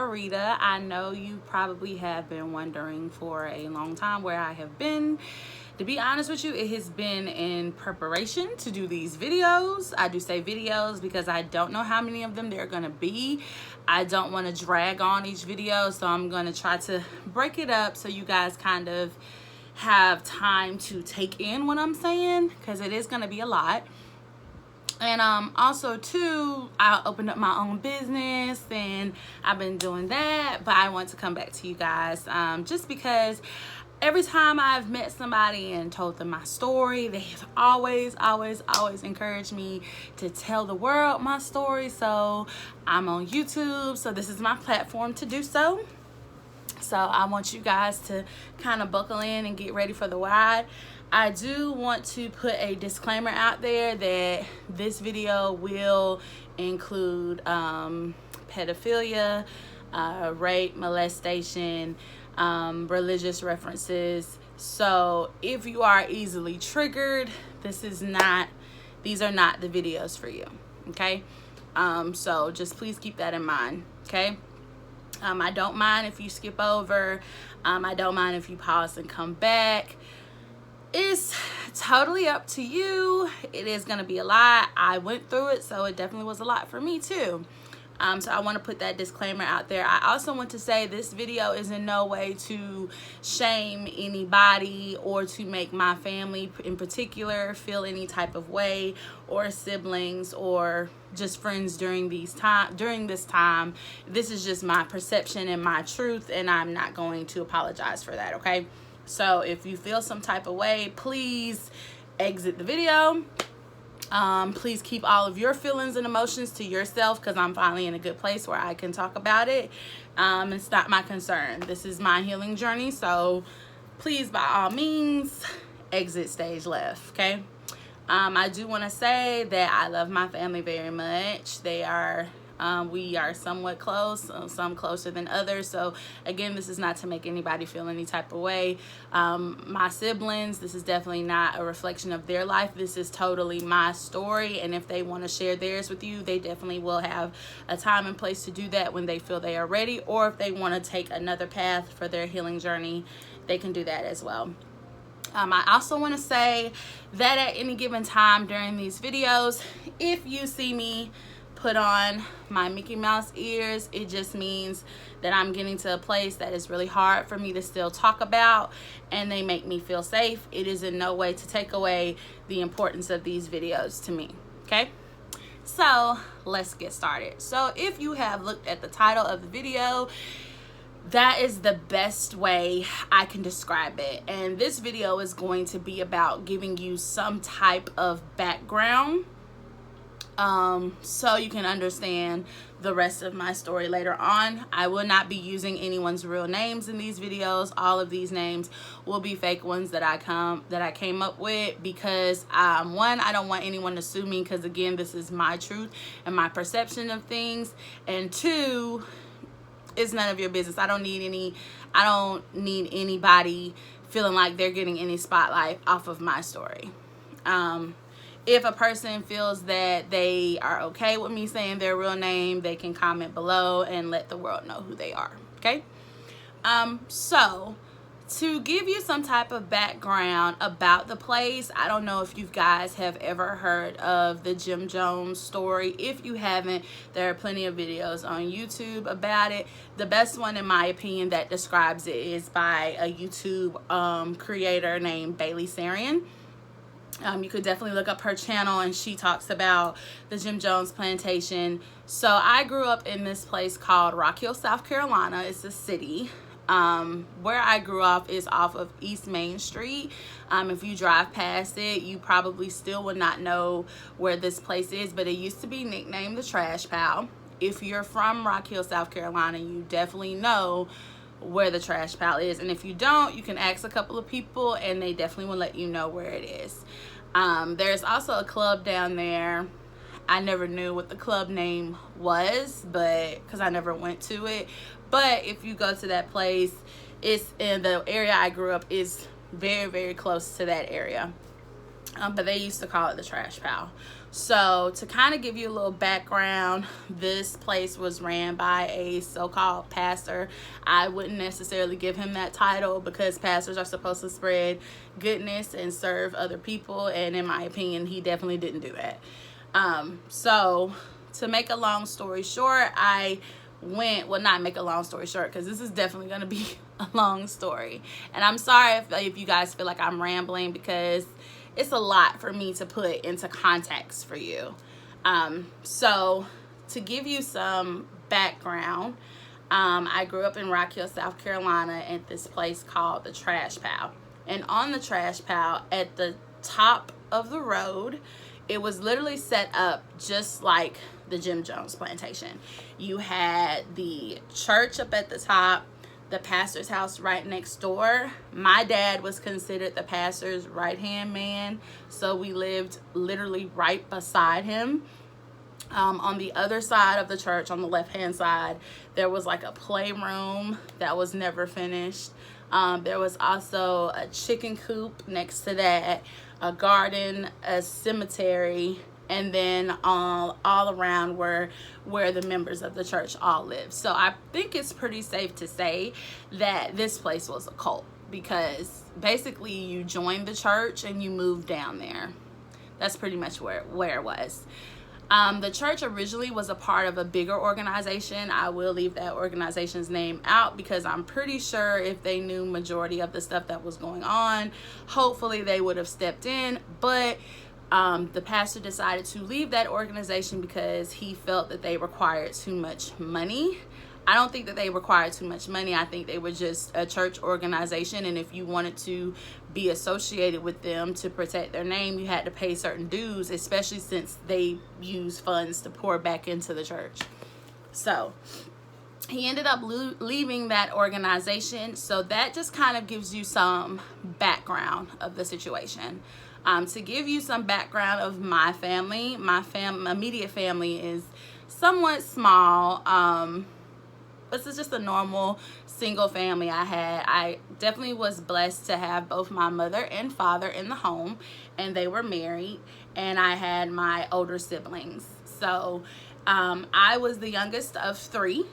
girl Rita. I know you probably have been wondering for a long time where I have been. To be honest with you, it has been in preparation to do these videos. I do say videos because I don't know how many of them there are going to be. I don't want to drag on each video, so I'm going to try to break it up so you guys kind of have time to take in what I'm saying, because it is going to be a lot. And also too, I opened up my own business and I've been doing that, but I want to come back to you guys just because every time I've met somebody and told them my story, they have always encouraged me to tell the world my story. So I'm on YouTube, so this is my platform to do so. So I want you guys to kind of buckle in and get ready for the ride. I do want to put a disclaimer out there that this video will include pedophilia, rape, molestation, religious references. So if you are easily triggered, these are not the videos for you, okay? So just please keep that in mind, okay? I don't mind if you skip over. I don't mind if you pause and come back. It's totally up to you. It is going to be a lot. I went through it, so it definitely was a lot for me too. So I want to put that disclaimer out there. I also want to say this video is in no way to shame anybody or to make my family in particular feel any type of way, or siblings or just friends during this time. This is just my perception and my truth, and I'm not going to apologize for that, okay? So if you feel some type of way, please exit the video. Please keep all of your feelings and emotions to yourself, because I'm finally in a good place where I can talk about it. It's not my concern. This is my healing journey. So please, by all means, exit stage left, okay? I do want to say that I love my family very much. We are somewhat close, some closer than others. So again, this is not to make anybody feel any type of way. My siblings, this is definitely not a reflection of their life. This is totally my story. And if they want to share theirs with you, they definitely will have a time and place to do that when they feel they are ready. Or if they want to take another path for their healing journey, they can do that as well. I also want to say that at any given time during these videos, if you see me put on my Mickey Mouse ears, it just means that I'm getting to a place that is really hard for me to still talk about, and they make me feel safe. It is in no way to take away the importance of these videos to me, okay? So let's get started. So if you have looked at the title of the video, that is the best way I can describe it. And this video is going to be about giving you some type of background so you can understand the rest of my story later on. I will not be using anyone's real names in these videos. All of these names will be fake ones that I came up with, because one, I don't want anyone to sue me, because again, this is my truth and my perception of things, and two, it's none of your business. I don't need anybody feeling like they're getting any spotlight off of my story. If a person feels that they are okay with me saying their real name, they can comment below and let the world know who they are, okay? So to give you some type of background about the place, I don't know if you guys have ever heard of the Jim Jones story. If you haven't, there are plenty of videos on YouTube about it. The best one, in my opinion, that describes it is by a YouTube creator named Bailey Sarian. You could definitely look up her channel, and she talks about the Jim Jones plantation. So I grew up in this place called Rock Hill, South Carolina. It's a city. Where I grew up is off of East Main Street. If you drive past it, you probably still would not know where this place is, but it used to be nicknamed the Trash Pile. If you're from Rock Hill, South Carolina, you definitely know where the Trash Pile is. And if you don't, you can ask a couple of people and they definitely will let you know where it is. There's also a club down there. I never knew what the club name was, but because I never went to it. But if you go to that place, it's in the area I grew up is very, very close to that area. but they used to call it the Trash Pal. So to kind of give you a little background, this place was ran by a so-called pastor. I wouldn't necessarily give him that title because pastors are supposed to spread goodness and serve other people, and in my opinion, he definitely didn't do that. So to make a long story short, not make a long story short, because this is definitely going to be a long story, and I'm sorry if you guys feel like I'm rambling, because it's a lot for me to put into context for you. So to give you some background, I grew up in Rock Hill, South Carolina, at this place called the Trash Pal. And on the Trash Pal, at the top of the road, it was literally set up just like the Jim Jones plantation. You had the church up at the top, the pastor's house right next door. My dad was considered the pastor's right-hand man, so we lived literally right beside him. On the other side of the church, on the left-hand side, there was like a playroom that was never finished. There was also a chicken coop next to that, a garden, a cemetery, and then all around where the members of the church all live. So I think it's pretty safe to say that this place was a cult, because basically you joined the church and you moved down there. That's pretty much where it was. The church originally was a part of a bigger organization. I will leave that organization's name out because I'm pretty sure if they knew majority of the stuff that was going on, hopefully they would have stepped in. But the pastor decided to leave that organization because he felt that they required too much money. I don't think that they required too much money. I think they were just a church organization, and if you wanted to be associated with them to protect their name, you had to pay certain dues, especially since they use funds to pour back into the church. So he ended up leaving that organization. So that just kind of gives you some background of the situation. To give you some background of my family, my immediate family is somewhat small. This is just a normal single family I had. I definitely was blessed to have both my mother and father in the home, and they were married, and I had my older siblings. So I was the youngest of 3.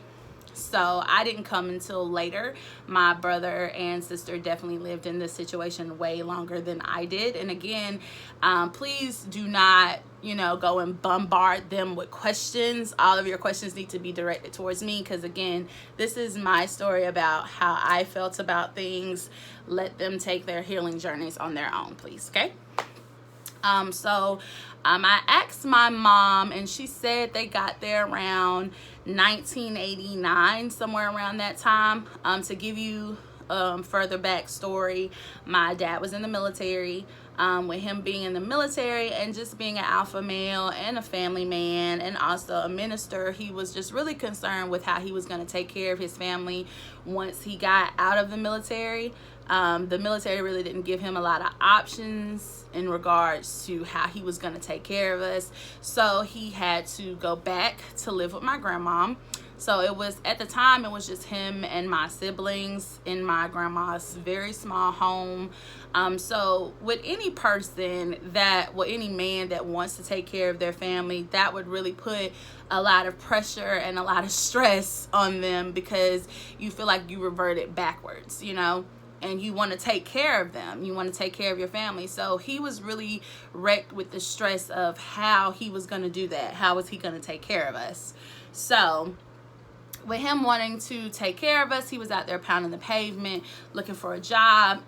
So I didn't come until later. My brother and sister definitely lived in this situation way longer than I did. And again, please do not, go and bombard them with questions. All of your questions need to be directed towards me, because again, this is my story about how I felt about things. Let them take their healing journeys on their own, please, okay? I asked my mom, and she said they got there around 1989, somewhere around that time. To give you further backstory, my dad was in the military. With him being in the military and just being an alpha male and a family man and also a minister, he was just really concerned with how he was going to take care of his family once he got out of the military. The military really didn't give him a lot of options in regards to how he was going to take care of us. So he had to go back to live with my grandma. So it was, at the time, it was just him and my siblings in my grandma's very small home. So with any any man that wants to take care of their family, that would really put a lot of pressure and a lot of stress on them, because you feel like you reverted backwards, and you want to take care of them. You want to take care of your family. So he was really wrecked with the stress of how he was going to do that. How was he going to take care of us? So with him wanting to take care of us, he was out there pounding the pavement, looking for a job,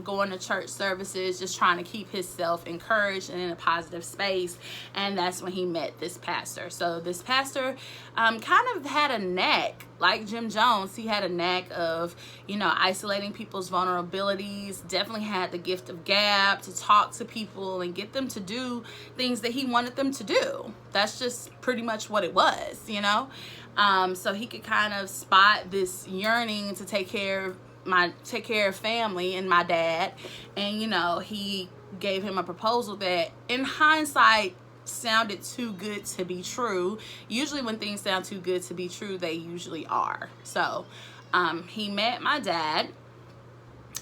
going to church services, just trying to keep himself encouraged and in a positive space. And that's when he met this pastor. So this pastor kind of had a knack, like Jim Jones. He had a knack of, isolating people's vulnerabilities. Definitely had the gift of gab to talk to people and get them to do things that he wanted them to do. That's just pretty much what it was, So he could kind of spot this yearning to take care of family and my dad. And, he gave him a proposal that in hindsight sounded too good to be true. Usually when things sound too good to be true, they usually are. So he met my dad,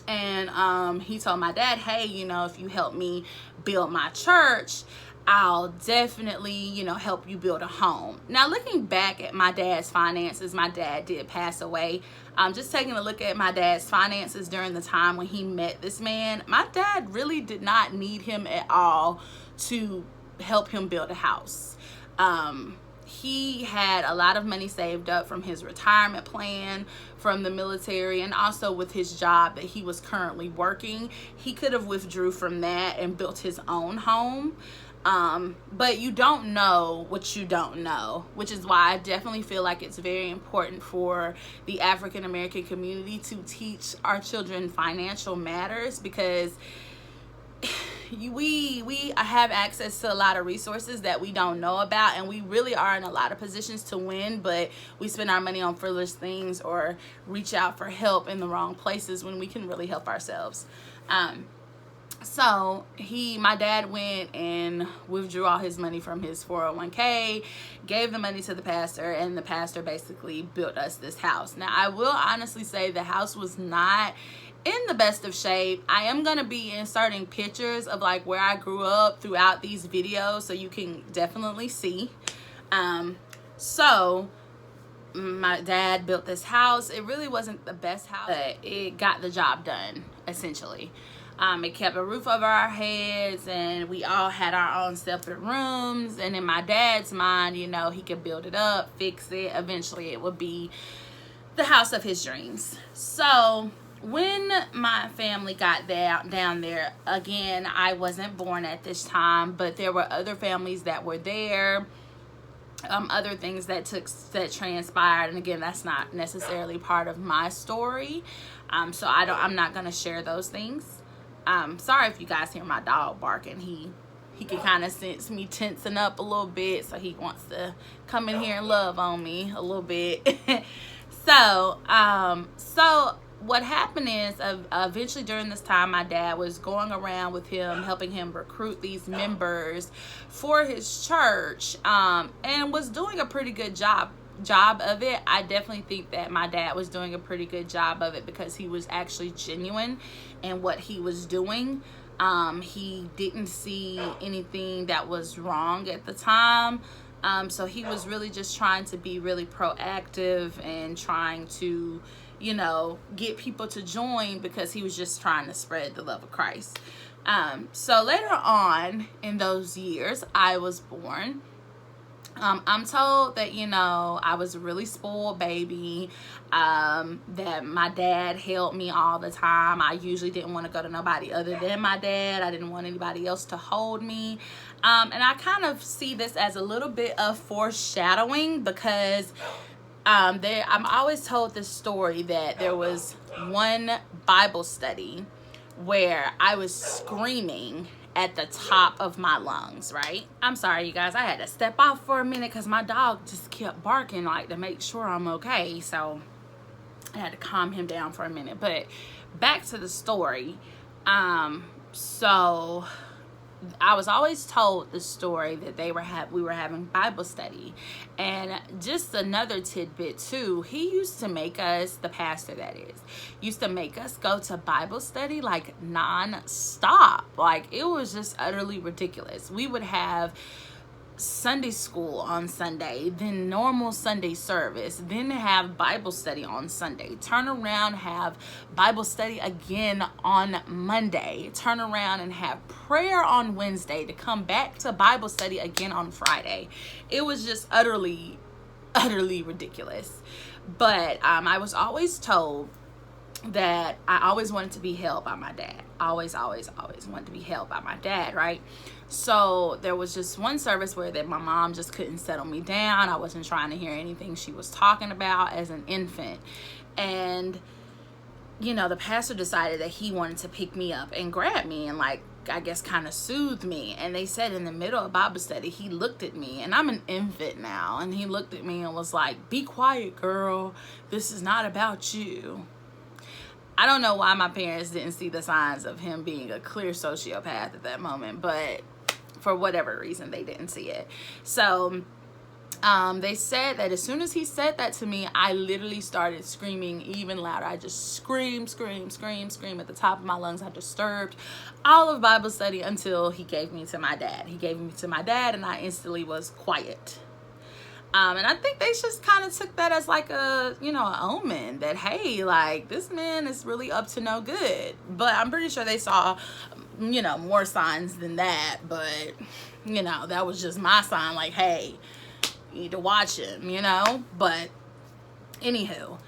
And he told my dad, hey, you know, if you help me build my church, I'll definitely, you know, help you build a home. Now, looking back at my dad's finances, my dad did pass away. Just taking a look at my dad's finances during the time when he met this man, my dad really did not need him at all to help him build a house. He had a lot of money saved up from his retirement plan from the military, and also with his job that he was currently working. He could have withdrew from that and built his own home. But you don't know what you don't know, which is why I definitely feel like it's very important for the African American community to teach our children financial matters, because we have access to a lot of resources that we don't know about, and we really are in a lot of positions to win, but we spend our money on frivolous things or reach out for help in the wrong places when we can really help ourselves. So my dad went and withdrew all his money from his 401k, gave the money to the pastor, and the pastor basically built us this house. Now, I will honestly say the house was not in the best of shape. I am going to be inserting pictures of like where I grew up throughout these videos, so you can definitely see. So my dad built this house. It really wasn't the best house, but it got the job done, essentially. It kept a roof over our heads, and we all had our own separate rooms. And in my dad's mind, you know, he could build it up, fix it. Eventually it would be the house of his dreams. So when my family got down there, again, I wasn't born at this time, but there were other families that were there, other things that transpired, and again, that's not necessarily part of my story, so I'm not gonna share those things. Sorry if you guys hear my dog barking. He can kind of sense me tensing up a little bit, so he wants to come in here and love on me a little bit. So what happened is, eventually during this time, my dad was going around with him, helping him recruit these members for his church, and was doing a pretty good job of it. I definitely think that my dad was doing a pretty good job of it because he was actually genuine in what he was doing. He didn't see anything that was wrong at the time. So he was really just trying to be really proactive and trying to, you know, get people to join, because he was just trying to spread the love of Christ. So later on in those years, I was born. I'm told that, you know, I was a really spoiled baby, that my dad held me all the time. I usually didn't want to go to nobody other than my dad. I didn't want anybody else to hold me. And I kind of see this as a little bit of foreshadowing, because I'm always told this story that there was one Bible study where I was screaming at the top of my lungs, right? I'm sorry, you guys, I had to step off for a minute because my dog just kept barking, like, to make sure I'm okay. So I had to calm him down for a minute. But back to the story. So I was always told the story that we were having Bible study. And just another tidbit too, he used to make us, the pastor that is, used to make us go to Bible study like non-stop. Like, it was just utterly ridiculous. We would have Sunday school on Sunday, then normal Sunday service, then have Bible study on Sunday, turn around, have Bible study again on Monday, turn around and have prayer on Wednesday, to come back to Bible study again on Friday. It was just utterly ridiculous. But I was always told that I always wanted to be held by my dad. Always wanted to be held by my dad, right? So there was just one service where that my mom just couldn't settle me down. I wasn't trying to hear anything she was talking about as an infant. And, you know, the pastor decided that he wanted to pick me up and grab me and, like, I guess kind of soothe me. And they said in the middle of Bible study, he looked at me, and I'm an infant now, and he looked at me and was like, "Be quiet, girl. This is not about you." I don't know why my parents didn't see the signs of him being a clear sociopath at that moment, but for whatever reason, they didn't see it. So They said that as soon as he said that to me, I literally started screaming even louder. I just scream at the top of my lungs. I disturbed all of Bible study until he gave me to my dad. He gave me to my dad, and I instantly was quiet. And I think they just kind of took that as like a, an omen that, hey, like, this man is really up to no good. But I'm pretty sure they saw, more signs than that. But, that was just my sign, like, hey, you need to watch him, But anywho,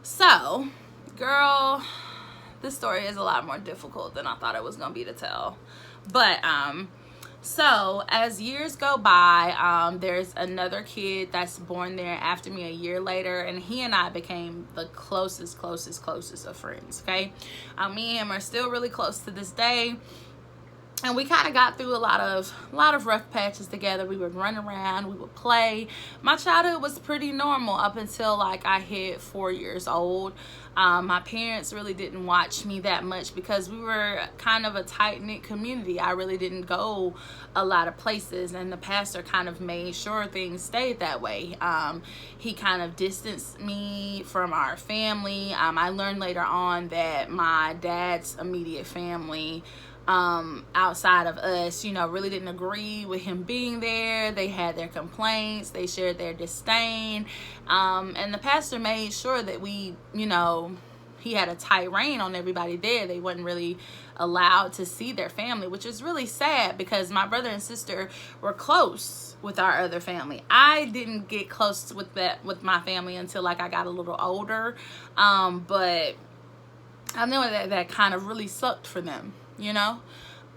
so, girl, this story is a lot more difficult than I thought it was going to be to tell. But, so as years go by, there's another kid that's born there after me a year later, and he and I became the closest of friends. Okay, me and him are still really close to this day, and we kind of got through a lot of rough patches together. We would run around, we would play. My childhood was pretty normal up until like I hit 4 years old. My parents really didn't watch me that much because we were kind of a tight-knit community. I really didn't go a lot of places, and the pastor kind of made sure things stayed that way. He kind of distanced me from our family. I learned later on that my dad's immediate family, outside of us, really didn't agree with him being there. They had their complaints, they shared their disdain, and the pastor made sure that we, he had a tight rein on everybody there. They wasn't really allowed to see their family, which is really sad because my brother and sister were close with our other family. I didn't get close with my family until like I got a little older, but I know that kind of really sucked for them.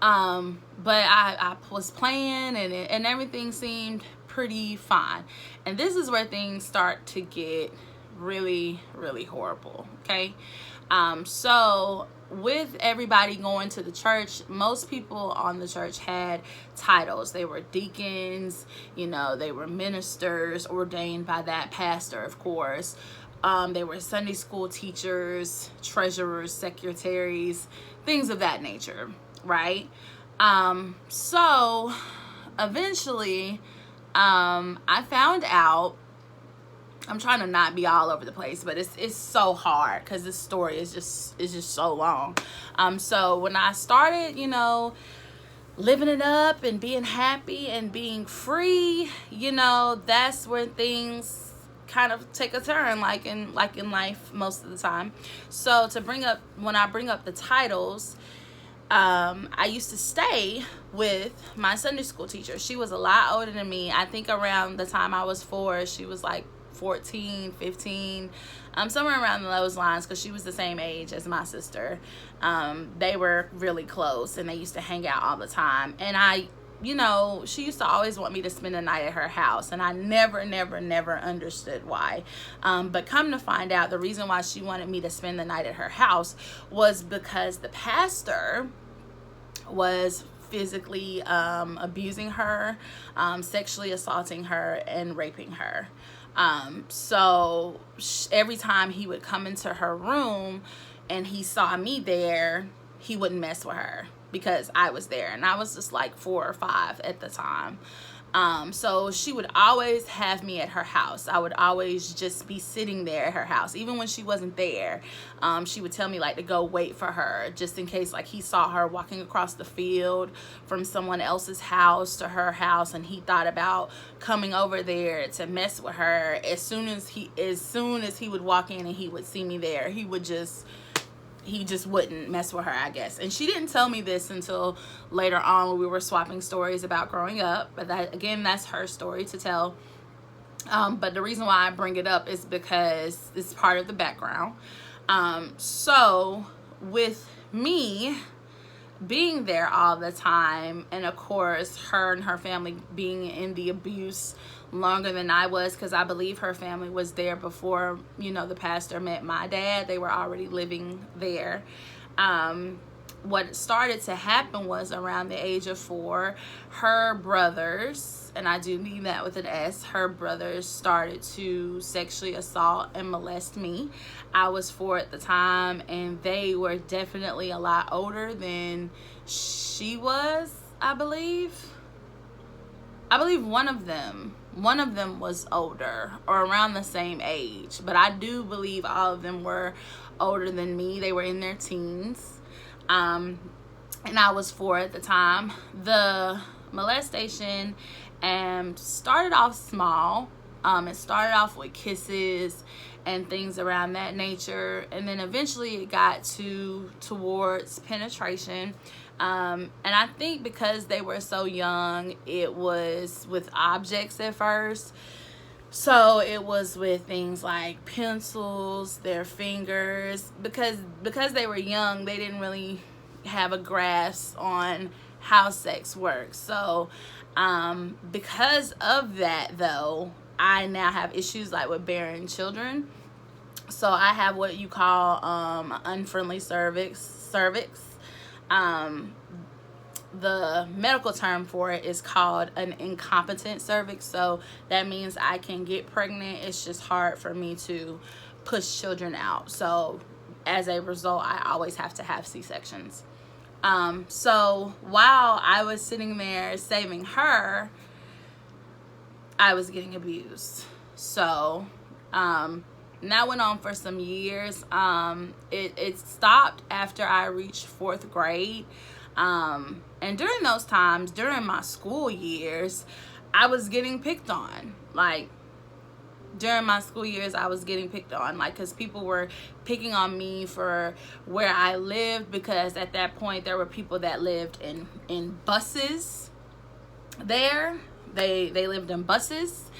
But I was playing and everything seemed pretty fine. And this is where things start to get really, really horrible. Okay. So with everybody going to the church, most people on the church had titles. They were deacons, they were ministers ordained by that pastor, of course. They were Sunday school teachers, treasurers, secretaries, things of that nature, right? So eventually, I found out, I'm trying to not be all over the place, but it's so hard because this story is just so long. So when I started, living it up and being happy and being free, that's when things kind of take a turn, like in life most of the time. So when I bring up the titles, I used to stay with my Sunday school teacher. She was a lot older than me. I think around the time I was 4, she was like 14, 15, somewhere around those lines, because she was the same age as my sister. They were really close and they used to hang out all the time. And she used to always want me to spend the night at her house, and I never understood why. But come to find out, the reason why she wanted me to spend the night at her house was because the pastor was physically abusing her, sexually assaulting her, and raping her. So every time he would come into her room and he saw me there, he wouldn't mess with her because I was there, and I was just like 4 or 5 at the time. So she would always have me at her house. I would always just be sitting there at her house. Even when she wasn't there, she would tell me like to go wait for her, just in case like he saw her walking across the field from someone else's house to her house, and he thought about coming over there to mess with her. As soon as he would walk in and he would see me there, he just wouldn't mess with her, I guess. And she didn't tell me this until later on when we were swapping stories about growing up. But that's her story to tell. But the reason why I bring it up is because it's part of the background. So with me being there all the time, and of course her and her family being in the abuse longer than I was, because I believe her family was there before the pastor met my dad. They were already living there. What started to happen was around the age of 4, her brothers, and I do mean that with an S, her brothers started to sexually assault and molest me. I was 4 at the time, and they were definitely a lot older than she was, I believe. I believe one of them was older or around the same age, but I do believe all of them were older than me. They were in their teens, and I was 4 at the time. The molestation started off small. It started off with kisses and things around that nature, and then eventually it got towards penetration. And I think because they were so young, it was with objects at first. So it was with things like pencils, their fingers, because they were young, they didn't really have a grasp on how sex works. So because of that, though, I now have issues like with bearing children. So I have what you call unfriendly cervix. The medical term for it is called an incompetent cervix. So that means I can get pregnant. It's just hard for me to push children out. So as a result, I always have to have C-sections. So while I was sitting there saving her, I was getting abused. So that went on for some years. It stopped after I reached 4th grade. And during those times, during my school years, I was getting picked on. Like, during my school years, I was getting picked on, like, because people were picking on me for where I lived, because at that point there were people that lived in buses there. They lived in buses.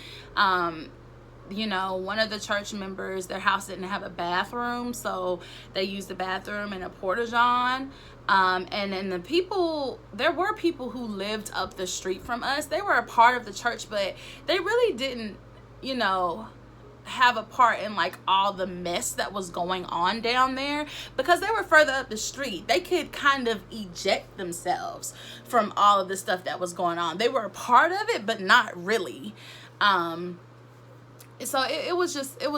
You know, one of the church members, their house didn't have a bathroom, so they used the bathroom in a porta-john. And then there were people who lived up the street from us. They were a part of the church, but they really didn't, you know, have a part in like all the mess that was going on down there, because they were further up the street. They could kind of eject themselves from all of the stuff that was going on. They were a part of it, but not really. So it was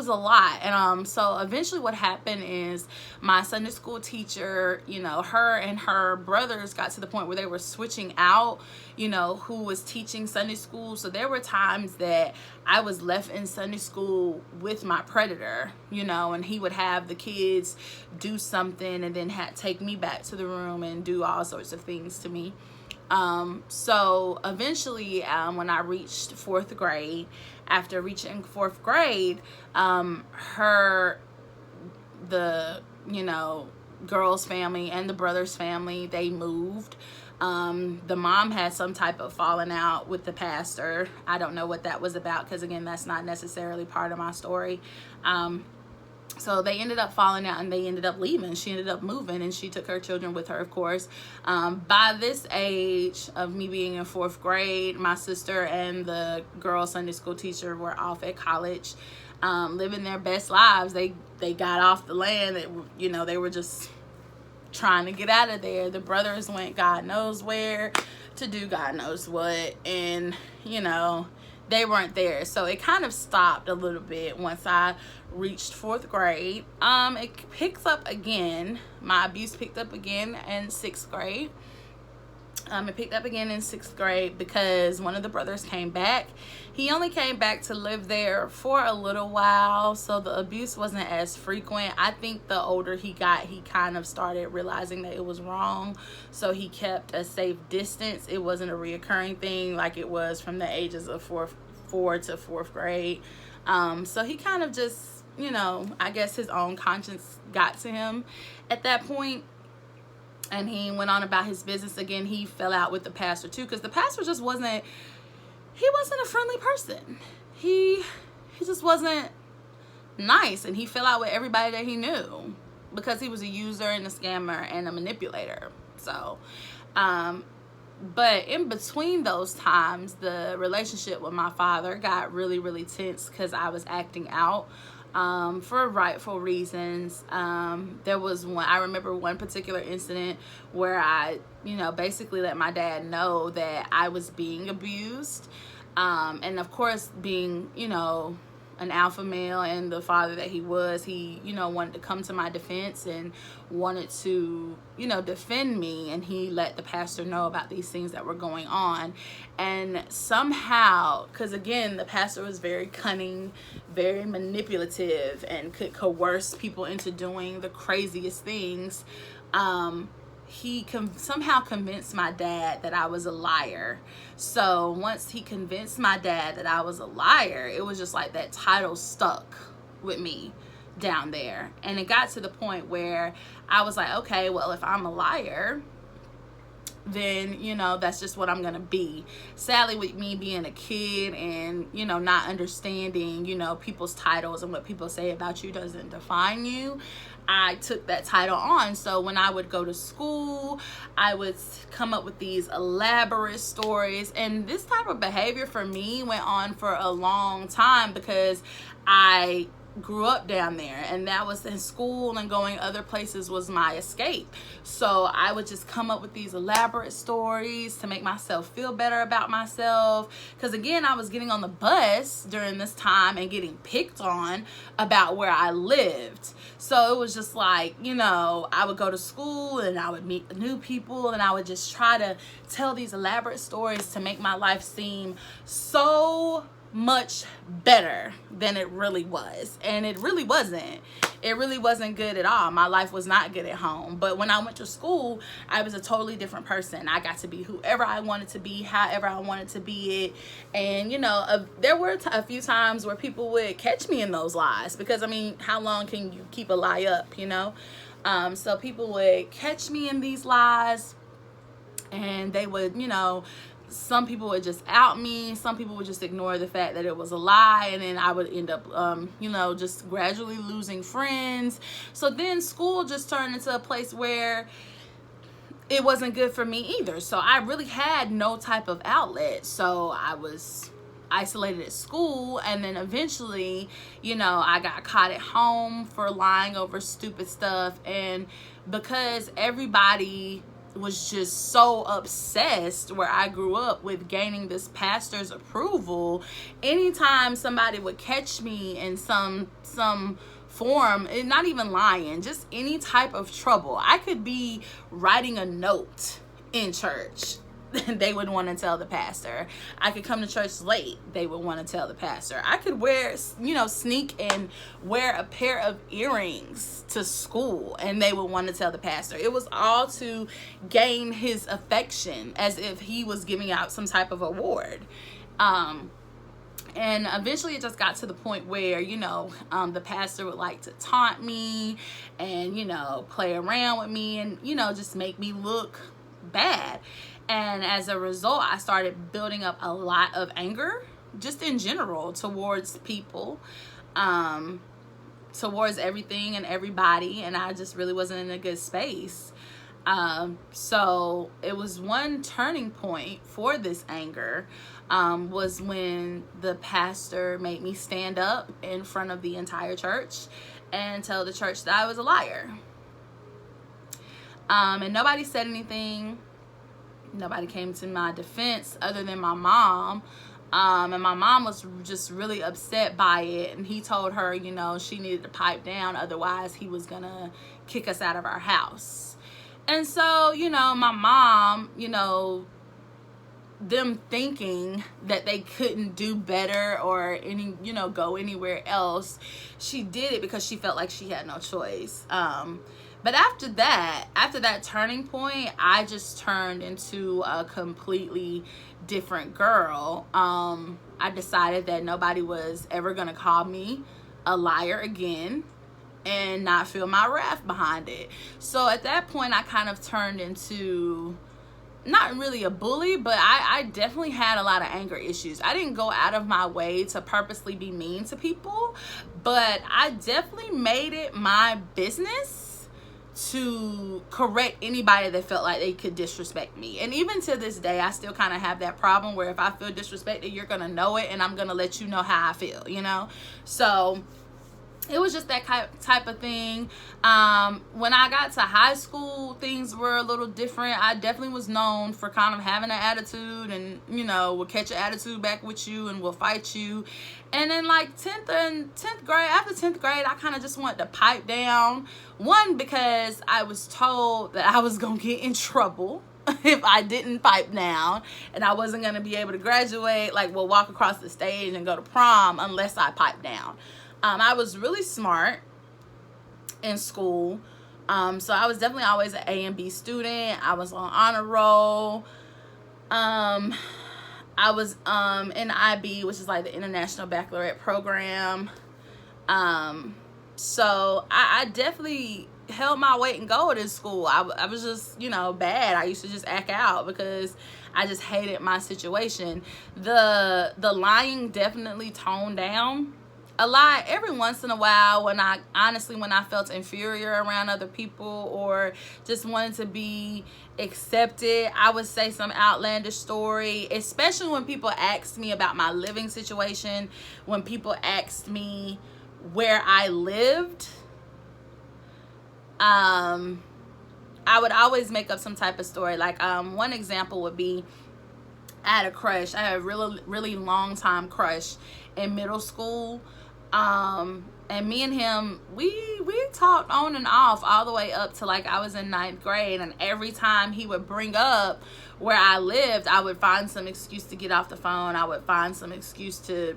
a lot. And so eventually what happened is my Sunday school teacher, you know, her and her brothers got to the point where they were switching out, you know, who was teaching Sunday school. So there were times that I was left in Sunday school with my predator, you know, and he would have the kids do something and then take me back to the room and do all sorts of things to me. So eventually, when I reached 4th grade, after reaching 4th grade, the, you know, girl's family and the brother's family, they moved. The mom had some type of falling out with the pastor. I don't know what that was about, because again, that's not necessarily part of my story. So they ended up falling out and they ended up leaving. She ended up moving and she took her children with her, of course. By this age of me being in 4th grade, my sister and the girl Sunday school teacher were off at college, living their best lives. They got off the land. You know, they were just trying to get out of there. The brothers went God knows where to do God knows what. And, you know, they weren't there. So it kind of stopped a little bit once I reached 4th grade. It picks up again. My abuse picked up again in 6th grade. It picked up again in 6th grade because one of the brothers came back. He only came back to live there for a little while, so the abuse wasn't as frequent. I think the older he got, he kind of started realizing that it was wrong, so he kept a safe distance. It wasn't a reoccurring thing like it was from the ages of 4 to 4th grade. So he kind of just, you know, I guess his own conscience got to him at that point. And he went on about his business again. He fell out with the pastor too, because the pastor just wasn't a friendly person. He just wasn't nice, and he fell out with everybody that he knew because he was a user and a scammer and a manipulator. So, but in between those times, the relationship with my father got really, really tense because I was acting out. For rightful reasons. There was I remember one particular incident where I, you know, basically let my dad know that I was being abused. And of course, being, you know, an alpha male and the father that he was, he, you know, wanted to come to my defense and wanted to, you know, defend me. And he let the pastor know about these things that were going on. And somehow, because again, the pastor was very cunning, very manipulative, and could coerce people into doing the craziest things. He somehow convinced my dad that I was a liar. So once he convinced my dad that I was a liar, it was just like that title stuck with me down there. And it got to the point where I was like, okay, well, if I'm a liar, then, you know, that's just what I'm gonna be. Sadly, with me being a kid and, you know, not understanding, you know, people's titles and what people say about you doesn't define you, I took that title on. So when I would go to school, I would come up with these elaborate stories. And this type of behavior for me went on for a long time because I grew up down there, and that was in school, and going other places was my escape. So I would just come up with these elaborate stories to make myself feel better about myself, because again, I was getting on the bus during this time and getting picked on about where I lived. So it was just like, you know, I would go to school and I would meet new people, and I would just try to tell these elaborate stories to make my life seem so much better than it really was. And it really wasn't. It really wasn't good at all. My life was not good at home. But when I went to school, I was a totally different person. I got to be whoever I wanted to be, however I wanted to be it. And, you know, there were a few times where people would catch me in those lies, because, I mean, how long can you keep a lie up, you know? So people would catch me in these lies, and they would, you know, some people would just out me, some people would just ignore the fact that it was a lie, and then I would end up you know, just gradually losing friends. So then school just turned into a place where it wasn't good for me either. So I really had no type of outlet. So I was isolated at school, and then eventually, you know, I got caught at home for lying over stupid stuff. And because everybody was just so obsessed where I grew up with gaining this pastor's approval, anytime somebody would catch me in some form, and not even lying, just any type of trouble, I could be writing a note in church, they would want to tell the pastor. I could come to church late, they would want to tell the pastor. I could wear, you know, sneak and wear a pair of earrings to school, and they would want to tell the pastor. It was all to gain his affection, as if he was giving out some type of award. And eventually it just got to the point where, you know, the pastor would like to taunt me and, you know, play around with me and, you know, just make me look bad. And as a result, I started building up a lot of anger, just in general, towards people, towards everything and everybody. And I just really wasn't in a good space. So it was one turning point for this anger, was when the pastor made me stand up in front of the entire church and tell the church that I was a liar. And nobody said anything. Nobody came to my defense other than my mom. And my mom was just really upset by it. And he told her, you know, she needed to pipe down. Otherwise, he was going to kick us out of our house. And so, you know, my mom, you know, them thinking that they couldn't do better or you know, go anywhere else, she did it because she felt like she had no choice. But after that turning point, I just turned into a completely different girl. I decided that nobody was ever gonna call me a liar again and not feel my wrath behind it. So at that point, I kind of turned into, not really a bully, but I definitely had a lot of anger issues. I didn't go out of my way to purposely be mean to people, but I definitely made it my business to correct anybody that felt like they could disrespect me. And even to this day, I still kind of have that problem where if I feel disrespected, you're gonna know it, and I'm gonna let you know how I feel, you know? So it was just that type of thing. When I got to high school, things were a little different. I definitely was known for kind of having an attitude, and you know, will catch an attitude back with you and will fight you. And then like 10th grade, after 10th grade, I kind of just wanted to pipe down. One, because I was told that I was gonna get in trouble if I didn't pipe down, and I wasn't gonna be able to graduate, like, well, walk across the stage and go to prom unless I piped down. I was really smart in school, so I was definitely always an A and B student. I was on honor roll. I was in IB, which is like the International Baccalaureate program. So I definitely held my weight in gold in school. I was just, you know, bad. I used to just act out because I just hated my situation. The lying definitely toned down a lot every once in a while when I felt inferior around other people or just wanted to be accepted. I would say some outlandish story, especially when people asked me about my living situation, when people asked me where I lived. I would always make up some type of story. Like one example would be, I had a crush. I had a really long time crush in middle school. And me and him, we talked on and off all the way up to like I was in 9th grade. And every time he would bring up where I lived, I would find some excuse to get off the phone. I would find some excuse to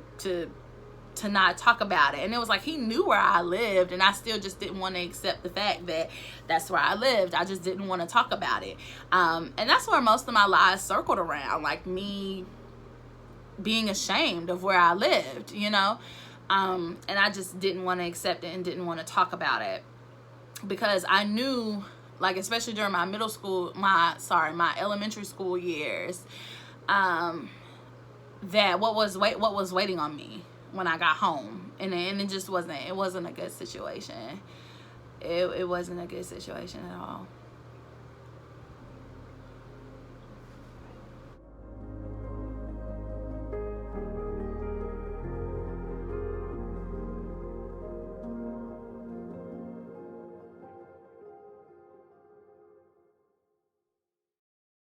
not talk about it. And it was like he knew where I lived, and I still just didn't want to accept the fact that that's where I lived. I just didn't want to talk about it. And that's where most of my lies circled around, like me being ashamed of where I lived, you know. And I just didn't want to accept it and didn't want to talk about it because I knew, like, especially during my my elementary school years, that what was waiting on me when I got home, and it just wasn't a good situation. It wasn't a good situation at all.